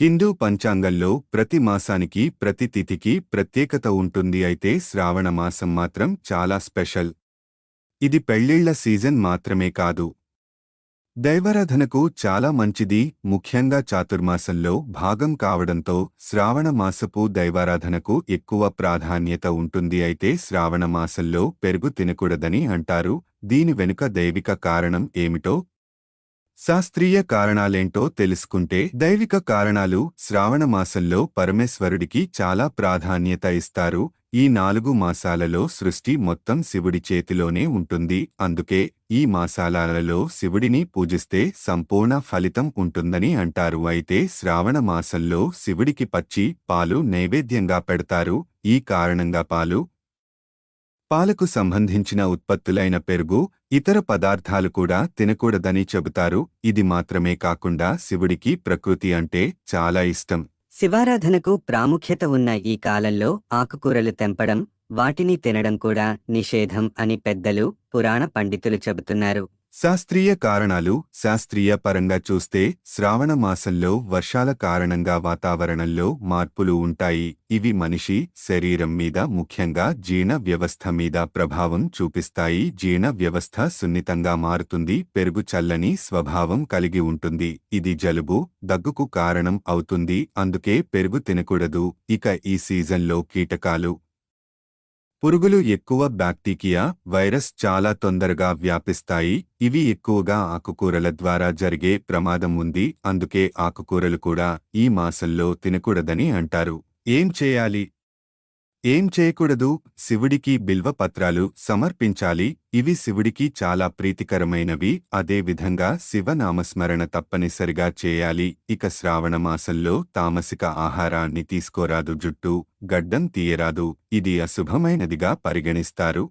హిందూ పంచాంగంలో ప్రతి మాసానికి ప్రతి తిథికి ప్రత్యేకత ఉంటుంది. అయితే శ్రావణ మాసం మాత్రం చాలా స్పెషల్. ఇది పెళ్ళిళ్ళ సీజన్ మాత్రమే కాదు, దైవారాధనకు చాలా మంచిది. ముఖ్యంగా చాతుర్మాసంలో భాగం కావడంతో శ్రావణ మాసపు దైవారాధనకు ఎక్కువ ప్రాధాన్యత ఉంటుంది. అయితే శ్రావణ మాసంలో పెరుగు తినకూడదని అంటారు. దీని వెనుక దైవిక కారణం ఏమిటో, శాస్త్రీయ కారణాలేంటో తెలుసుకుంటే, దైవిక కారణాలు: శ్రావణ మాసంలో పరమేశ్వరుడికి చాలా ప్రాధాన్యత ఇస్తారు. ఈ 4 మాసాలలో సృష్టి మొత్తం శివుడి చేతిలోనే ఉంటుంది. అందుకే ఈ మాసాలలో శివుడిని పూజిస్తే సంపూర్ణ ఫలితం ఉంటుందని అంటారు. అయితే శ్రావణ మాసంలో శివుడికి పచ్చి పాలు నైవేద్యంగా పెడతారు. ఈ కారణంగా పాలకు సంబంధించిన ఉత్పత్తులైన పెరుగు, ఇతర పదార్థాలు కూడా తినకూడదని చెబుతారు. ఇది మాత్రమే కాకుండా శివుడికి ప్రకృతి అంటే చాలా ఇష్టం. శివారాధనకు ప్రాముఖ్యత ఉన్న ఈ కాలంలో ఆకుకూరలు తెంపడం, వాటిని తినడం కూడా నిషేధం అని పెద్దలు, పురాణ పండితులు చెబుతున్నారు. శాస్త్రీయ కారణాలు: శాస్త్రీయ పరంగా చూస్తే శ్రావణ మాసంలో వర్షాల కారణంగా వాతావరణంలో మార్పులు ఉంటాయి. ఇవి మనిషి శరీరం మీద, ముఖ్యంగా జీర్ణ వ్యవస్థ మీద ప్రభావం చూపిస్తాయి. జీర్ణ వ్యవస్థ సున్నితంగా మారుతుంది. పెరుగు చల్లని స్వభావం కలిగి ఉంటుంది. ఇది జలుబు, దగ్గుకు కారణం అవుతుంది. అందుకే పెరుగు తినకూడదు. ఇక ఈ సీజన్లో కీటకాలు, పురుగులు ఎక్కువ, బ్యాక్టీరియా, వైరస్ చాలా తొందరగా వ్యాపిస్తాయి. ఇవి ఎక్కువగా ఆకుకూరల ద్వారా జరిగే ప్రమాదం ఉంది. అందుకే ఆకుకూరలు కూడా ఈ మాసంలో తినకూడదని అంటారు. ఏం చేయాలి, ఏం చేయకూడదు? శివుడికి బిల్వ పత్రాలు సమర్పించాలి. ఇవి శివుడికి చాలా ప్రీతికరమైనవి. అదే విధంగా శివనామస్మరణ తప్పనిసరిగా చేయాలి. ఇక శ్రావణ మాసంలో తామసిక ఆహారాన్ని తీసుకోరాదు. జుట్టు, గడ్డం తీయరాదు. ఇది అశుభమైనదిగా పరిగణిస్తారు.